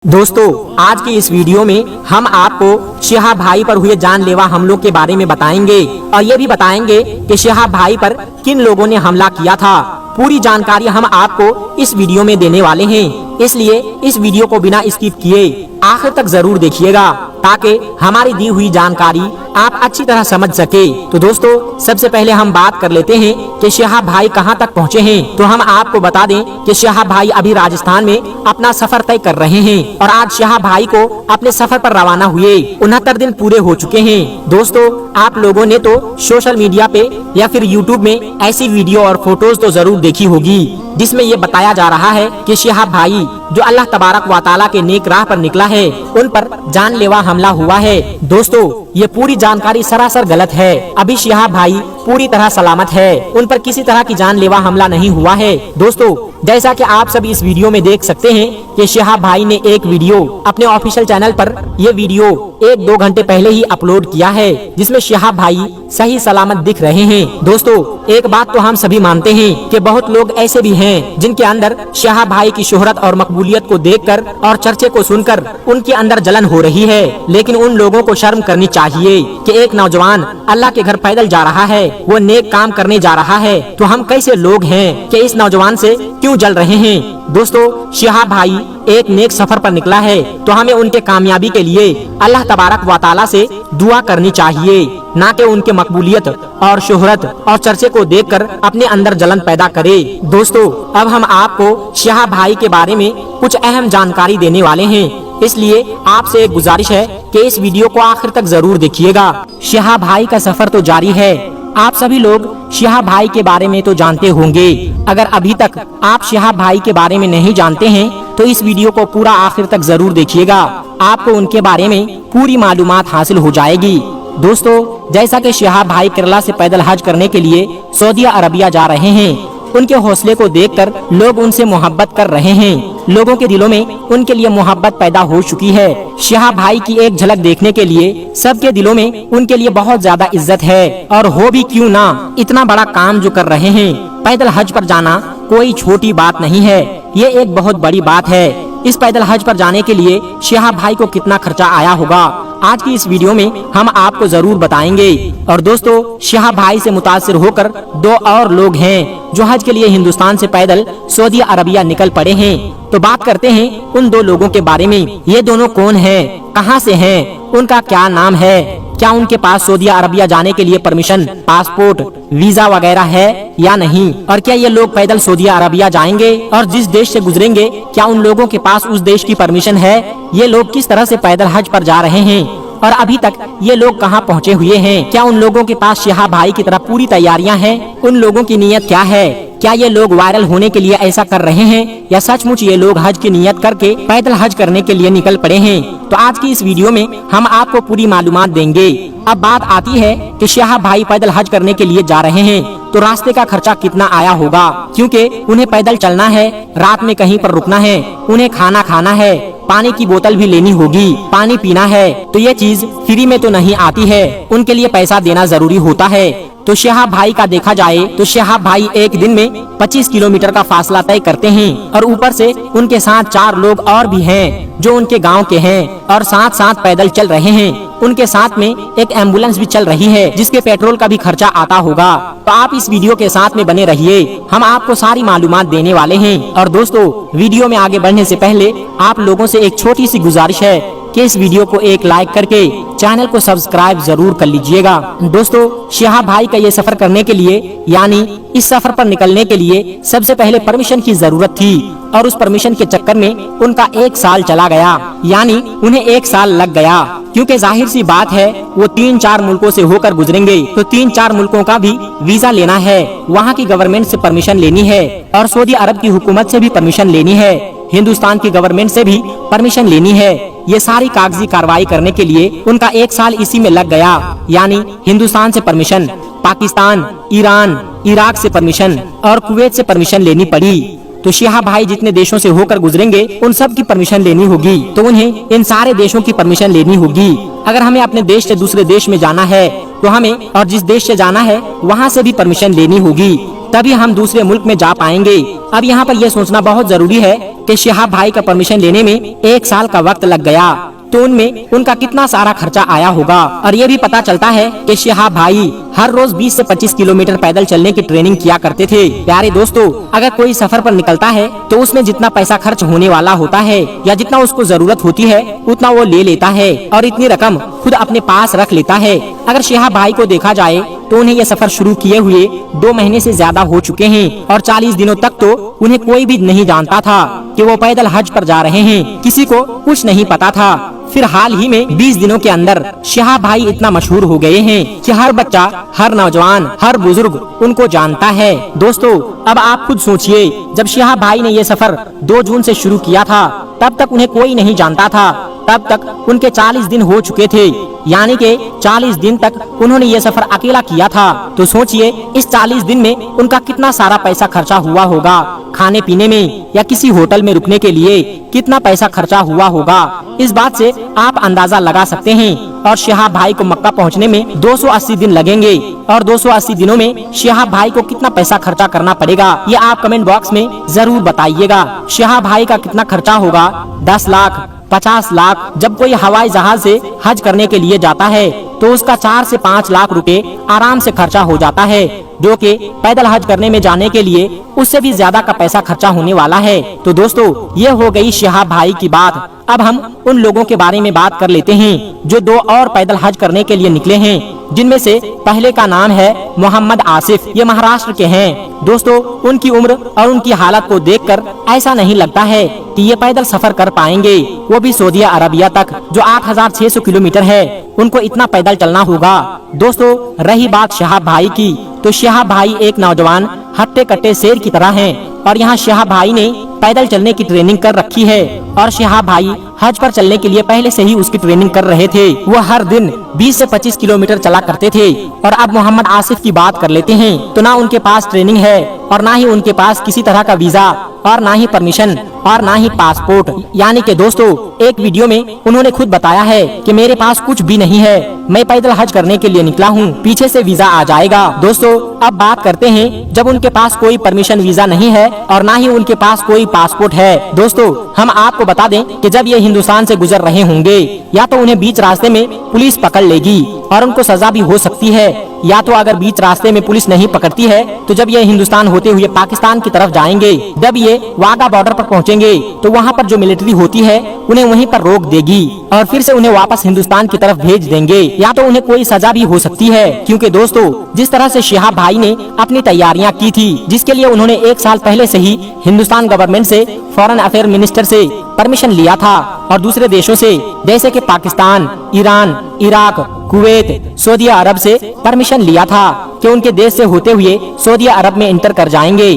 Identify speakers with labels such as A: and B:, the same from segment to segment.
A: दोस्तों आज की इस वीडियो में हम आपको शिहाब भाई पर हुए जानलेवा हमलों के बारे में बताएंगे और ये भी बताएंगे कि शिहाब भाई पर किन लोगों ने हमला किया था। पूरी जानकारी हम आपको इस वीडियो में देने वाले हैं, इसलिए इस वीडियो को बिना स्किप किए आखिर तक जरूर देखिएगा ताकि हमारी दी हुई जानकारी आप अच्छी तरह समझ सके। तो दोस्तों सबसे पहले हम बात कर लेते हैं कि शिहाब भाई कहां तक पहुंचे हैं। तो हम आपको बता दें कि शिहाब भाई अभी राजस्थान में अपना सफर तय कर रहे हैं और आज शिहाब भाई को अपने सफर पर रवाना हुए 69 दिन पूरे हो चुके हैं। दोस्तों आप लोगों ने तो सोशल मीडिया पे या फिर यूट्यूब में ऐसी वीडियो और फोटोज तो जरूर देखी होगी जिसमें ये बताया जा रहा है कि शिहाब भाई जो अल्लाह तबारक व तआला के नेक राह पर निकला है उन पर जानलेवा हमला हुआ है। दोस्तों ये पूरी जानकारी सरासर गलत है। अभी शिहाब भाई पूरी तरह सलामत है, उन पर किसी तरह की जानलेवा हमला नहीं हुआ है। दोस्तों जैसा कि आप सब इस वीडियो में देख सकते हैं कि शिहाब भाई ने एक वीडियो अपने ऑफिशियल चैनल पर ये वीडियो 1-2 घंटे पहले ही अपलोड किया है जिसमें शिहाब भाई सही सलामत दिख रहे हैं। दोस्तों एक बात तो हम सभी मानते हैं कि बहुत लोग ऐसे भी हैं जिनके अंदर शिहाब भाई की शोहरत और मकबूलियत को देखकर और चर्चे को सुनकर उनके अंदर जलन हो रही है, लेकिन उन लोगों को शर्म करनी चाहिए कि एक नौजवान अल्लाह के घर पैदल जा रहा है, वो नेक काम करने जा रहा है, तो हम कैसे लोग हैं कि इस नौजवान से क्यों जल रहे हैं। दोस्तों शिहाब भाई एक नेक सफर पर निकला है तो हमें उनके कामयाबी के लिए अल्लाह तबारक व तआला से दुआ करनी चाहिए, ना कि उनके मकबूलियत और शोहरत और चर्चे को देखकर अपने अंदर जलन पैदा करे। दोस्तों अब हम आपको शिहाब भाई के बारे में कुछ अहम जानकारी देने वाले हैं, इसलिए आपसे एक गुजारिश है कि इस वीडियो को आखिर तक जरूर देखिएगा। शिहाब भाई का सफर तो जारी है। आप सभी लोग शिहाब भाई के बारे में तो जानते होंगे। अगर अभी तक आप शिहाब भाई के बारे में नहीं जानते हैं तो इस वीडियो को पूरा आखिर तक जरूर देखिएगा, आपको उनके बारे में पूरी मालूमात हासिल हो जाएगी। दोस्तों जैसा कि शिहाब भाई केरला से पैदल हज करने के लिए सऊदी अरबिया जा रहे हैं, उनके हौसले को देखकर लोग उनसे मोहब्बत कर रहे हैं। लोगों के दिलों में उनके लिए मोहब्बत पैदा हो चुकी है। शिहाब भाई की एक झलक देखने के लिए सबके दिलों में उनके लिए बहुत ज्यादा इज्जत है, और हो भी क्यों ना, इतना बड़ा काम जो कर रहे हैं, पैदल हज पर जाना कोई छोटी बात नहीं है, ये एक बहुत बड़ी बात है। इस पैदल हज पर जाने के लिए शिहाब भाई को कितना खर्चा आया होगा आज की इस वीडियो में हम आपको जरूर बताएंगे। और दोस्तों शिहाब भाई से मुतासिर होकर 2 और लोग हैं जो हज के लिए हिंदुस्तान से पैदल सऊदी अरबिया निकल पड़े हैं। तो बात करते हैं उन 2 लोगों के बारे में। ये दोनों कौन हैं, कहां से हैं, उनका क्या नाम है, क्या उनके पास सऊदी अरबिया जाने के लिए परमिशन, पासपोर्ट, वीजा वगैरह है या नहीं, और क्या ये लोग पैदल सऊदी अरबिया जाएंगे, और जिस देश से गुजरेंगे क्या उन लोगों के पास उस देश की परमिशन है, ये लोग किस तरह से पैदल हज पर जा रहे हैं और अभी तक ये लोग कहां पहुंचे हुए हैं, क्या उन लोगों के पास शिहाब भाई की तरह पूरी तैयारियां हैं, उन लोगों की नीयत क्या है, क्या ये लोग वायरल होने के लिए ऐसा कर रहे हैं या सचमुच ये लोग हज की नियत करके पैदल हज करने के लिए निकल पड़े हैं। तो आज की इस वीडियो में हम आपको पूरी मालूमात देंगे। अब बात आती है कि शिहाब भाई पैदल हज करने के लिए जा रहे हैं तो रास्ते का खर्चा कितना आया होगा, क्योंकि उन्हें पैदल चलना है, रात में कहीं पर रुकना है, उन्हें खाना खाना है, पानी की बोतल भी लेनी होगी, पानी पीना है, तो ये चीज फ्री में तो नहीं आती है, उनके लिए पैसा देना जरूरी होता है। तो शिहाब भाई का देखा जाए तो शिहाब भाई एक दिन में 25 किलोमीटर का फासला तय करते हैं, और ऊपर से उनके साथ 4 लोग और भी हैं जो उनके गांव के हैं और साथ साथ पैदल चल रहे हैं। उनके साथ में एक एम्बुलेंस भी चल रही है जिसके पेट्रोल का भी खर्चा आता होगा। तो आप इस वीडियो के साथ में बने रहिए, हम आपको सारी मालूमात देने वाले हैं। और दोस्तों वीडियो में आगे बढ़ने से पहले आप लोगों से एक छोटी सी गुजारिश है कि इस वीडियो को एक लाइक करके चैनल को सब्सक्राइब जरूर कर लीजिएगा। दोस्तों शिहाब भाई का ये सफर करने के लिए यानी इस सफर पर निकलने के लिए सबसे पहले परमिशन की जरूरत थी, और उस परमिशन के चक्कर में उनका 1 साल चला गया, यानी उन्हें 1 साल लग गया, क्योंकि जाहिर सी बात है वो 3-4 मुल्कों से होकर गुजरेंगे तो 3-4 मुल्कों का भी वीजा लेना है, वहाँ की गवर्नमेंट से परमिशन लेनी है, और सऊदी अरब की हुकूमत से भी परमिशन लेनी है, हिंदुस्तान की गवर्नमेंट से भी परमिशन लेनी है। ये सारी कागजी कार्रवाई करने के लिए उनका 1 साल इसी में लग गया, यानी हिंदुस्तान से परमिशन, पाकिस्तान, ईरान, इराक से परमिशन और कुवैत से परमिशन लेनी पड़ी। तो शिहाब भाई जितने देशों से होकर गुजरेंगे उन सब की परमिशन लेनी होगी, तो उन्हें इन सारे देशों की परमिशन लेनी होगी। अगर हमें अपने देश से दूसरे देश में जाना है तो हमें और जिस देश से जाना है वहाँ से भी परमिशन लेनी होगी। तभी हम दूसरे मुल्क में जा पाएंगे। अब यहाँ पर यह सोचना बहुत जरूरी है कि शिहाब भाई का परमिशन लेने में 1 साल का वक्त लग गया, तो उनमें उनका कितना सारा खर्चा आया होगा। और ये भी पता चलता है कि शिहाब भाई हर रोज 20 से 25 किलोमीटर पैदल चलने की ट्रेनिंग किया करते थे। प्यारे दोस्तों, अगर कोई सफर पर निकलता है तो उसमें जितना पैसा खर्च होने वाला होता है या जितना उसको जरूरत होती है उतना वो ले लेता है और इतनी रकम खुद अपने पास रख लेता है। अगर शिहाब भाई को देखा जाए तो उन्हें ये सफर शुरू किए हुए 2 महीने से ज्यादा हो चुके हैं और 40 दिनों तक तो उन्हें कोई भी नहीं जानता था कि वो पैदल हज पर जा रहे हैं। किसी को कुछ नहीं पता था। फिर हाल ही में 20 दिनों के अंदर शिहाब भाई इतना मशहूर हो गए हैं कि हर बच्चा, हर नौजवान, हर बुजुर्ग उनको जानता है। दोस्तों, अब आप खुद सोचिए, जब शिहाब भाई ने ये सफर 2 जून से शुरू किया था तब तक उन्हें कोई नहीं जानता था। तब तक उनके 40 दिन हो चुके थे, यानी कि 40 दिन तक उन्होंने ये सफर अकेला किया था। तो सोचिए इस 40 दिन में उनका कितना सारा पैसा खर्चा हुआ होगा। खाने पीने में या किसी होटल में रुकने के लिए कितना पैसा खर्चा हुआ होगा, इस बात से आप अंदाजा लगा सकते हैं। और शिहाब भाई को मक्का पहुंचने में 280 दिन लगेंगे और 280 दिनों में शिहाब भाई को कितना पैसा खर्चा करना पड़ेगा, ये आप कमेंट बॉक्स में जरूर बताइएगा। शिहाब भाई का कितना खर्चा होगा? 10 लाख, 50 लाख। जब कोई हवाई जहाज से हज करने के लिए जाता है तो उसका 4 से 5 लाख रुपए आराम से खर्चा हो जाता है, जो कि पैदल हज करने में जाने के लिए उससे भी ज्यादा का पैसा खर्चा होने वाला है। तो दोस्तों, ये हो गई शिहाब भाई की बात। अब हम उन लोगों के बारे में बात कर लेते हैं जो 2 और पैदल हज करने के लिए निकले हैं, जिनमें से पहले का नाम है मोहम्मद आसिफ। ये महाराष्ट्र के हैं। दोस्तों, उनकी उम्र और उनकी हालत को देखकर ऐसा नहीं लगता है कि ये पैदल सफर कर पाएंगे, वो भी सऊदी अरबिया तक, जो 8600 किलोमीटर है। उनको इतना पैदल चलना होगा। दोस्तों, रही बात शिहाब भाई की, तो शिहाब भाई एक नौजवान हट्टे कट्टे शेर की तरह हैं और यहाँ शिहाब भाई ने पैदल चलने की ट्रेनिंग कर रखी है और शिहाब भाई हज पर चलने के लिए पहले से ही उसकी ट्रेनिंग कर रहे थे। वो हर दिन 20 से 25 किलोमीटर चला करते थे। और अब मोहम्मद आसिफ की बात कर लेते हैं, तो ना उनके पास ट्रेनिंग है और ना ही उनके पास किसी तरह का वीजा और ना ही परमिशन और ना ही पासपोर्ट। यानी कि दोस्तों, एक वीडियो में उन्होंने खुद बताया है कि मेरे पास कुछ भी नहीं है, मैं पैदल हज करने के लिए निकला हूँ, पीछे से वीजा आ जाएगा। दोस्तों, अब बात करते हैं जब उनके पास कोई परमिशन वीजा नहीं है और ना ही उनके पास कोई पासपोर्ट है। दोस्तों, हम आपको बता दें कि जब ये हिंदुस्तान से गुजर रहे होंगे या तो उन्हें बीच रास्ते में पुलिस पकड़ लेगी और उनको सजा भी हो सकती है, या तो अगर बीच रास्ते में पुलिस नहीं पकड़ती है तो जब ये हिंदुस्तान होते हुए पाकिस्तान की तरफ जाएंगे, जब ये वाघा बॉर्डर पर पहुंचेंगे तो वहाँ पर जो मिलिट्री होती है उन्हें वहीं पर रोक देगी और फिर से उन्हें वापस हिंदुस्तान की तरफ भेज देंगे, या तो उन्हें कोई सजा भी हो सकती है। क्योंकि दोस्तों, जिस तरह से शिहाब भाई ने अपनी तैयारियां की थी, जिसके लिए उन्होंने 1 साल पहले से ही हिंदुस्तान गवर्नमेंट से, फॉरेन अफेयर मिनिस्टर से परमिशन लिया था और दूसरे देशों से जैसे कि Pakistan, Iran, Iraq, Kuwait, Saudi Arab से परमिशन लिया था कि उनके देश से होते हुए सऊदी अरब में इंटर कर जाएंगे।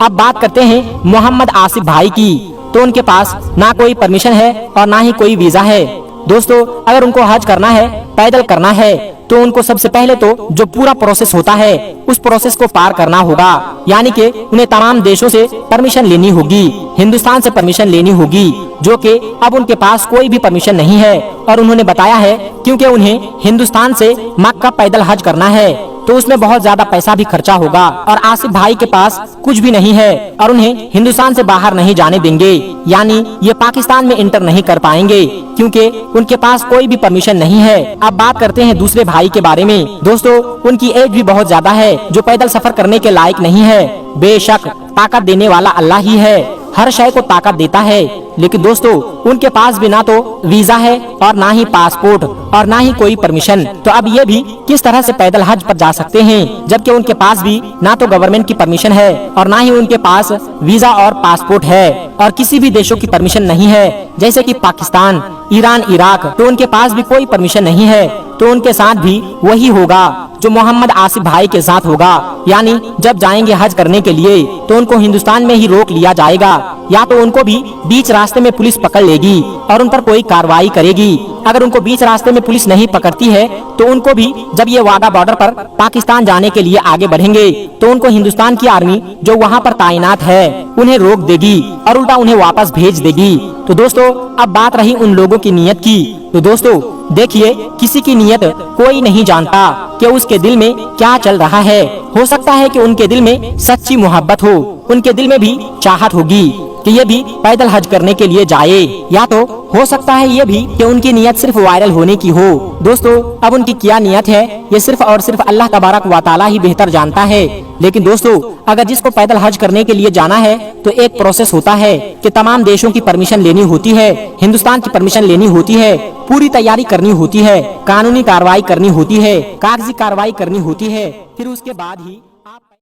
A: अब बात करते हैं मोहम्मद आसिफ भाई की, तो उनके पास ना कोई परमिशन है और ना ही कोई वीजा है। दोस्तों, अगर उनको हज करना है, पैदल करना है, तो उनको सबसे पहले तो जो पूरा प्रोसेस होता है उस प्रोसेस को पार करना होगा। यानी कि उन्हें तमाम देशों से परमिशन लेनी होगी, हिंदुस्तान से परमिशन लेनी होगी, जो कि अब उनके पास कोई भी परमिशन नहीं है। और उन्होंने बताया है क्योंकि उन्हें हिंदुस्तान से मक्का पैदल हज करना है तो उसमें बहुत ज्यादा पैसा भी खर्चा होगा और आसिफ भाई के पास कुछ भी नहीं है और उन्हें हिंदुस्तान से बाहर नहीं जाने देंगे, यानी ये पाकिस्तान में इंटर नहीं कर पाएंगे क्योंकि उनके पास कोई भी परमिशन नहीं है। अब बात करते हैं दूसरे भाई के बारे में। दोस्तों, उनकी एज भी बहुत ज्यादा है, जो पैदल सफर करने के लायक नहीं है। बेशक ताकत देने वाला अल्लाह ही है, हर शय को ताकत देता है, लेकिन दोस्तों उनके पास भी ना तो वीजा है और ना ही पासपोर्ट और ना ही कोई परमिशन। तो अब ये भी किस तरह से पैदल हज पर जा सकते हैं जबकि उनके पास भी ना तो गवर्नमेंट की परमिशन है और ना ही उनके पास वीजा और पासपोर्ट है और किसी भी देशों की परमिशन नहीं है, जैसे कि पाकिस्तान, ईरान, इराक, तो उनके पास भी कोई परमिशन नहीं है। तो उनके साथ भी वही होगा जो मोहम्मद आसिफ भाई के साथ होगा, यानी जब जाएंगे हज करने के लिए तो उनको हिंदुस्तान में ही रोक लिया जाएगा, या तो उनको भी बीच रास्ते में पुलिस पकड़ लेगी और उन पर कोई कार्रवाई करेगी। अगर उनको बीच रास्ते में पुलिस नहीं पकड़ती है तो उनको भी जब ये वाघा बॉर्डर पर पाकिस्तान जाने के लिए आगे बढ़ेंगे तो उनको हिंदुस्तान की आर्मी जो वहाँ पर तैनात है उन्हें रोक देगी और उल्टा उन्हें वापस भेज देगी। तो दोस्तों अब बात रही उन लोगों की नीयत की। तो दोस्तों देखिए, किसी की नीयत कोई नहीं जानता कि उसके दिल में क्या चल रहा है। हो सकता है कि उनके दिल में सच्ची मोहब्बत हो, उनके दिल में भी चाहत होगी कि ये भी पैदल हज करने के लिए जाए, या तो हो सकता है ये भी कि उनकी नीयत सिर्फ वायरल होने की हो। दोस्तों अब उनकी क्या नीयत है ये सिर्फ और सिर्फ अल्लाह तबारक व तआला ही बेहतर जानता है। लेकिन दोस्तों अगर जिसको पैदल हज करने के लिए जाना है तो एक प्रोसेस होता है कि तमाम देशों की परमिशन लेनी होती है, हिंदुस्तान की परमिशन लेनी होती है, पूरी तैयारी करनी होती है, कानूनी कार्रवाई करनी होती है, कागजी कार्रवाई करनी होती है, फिर उसके बाद ही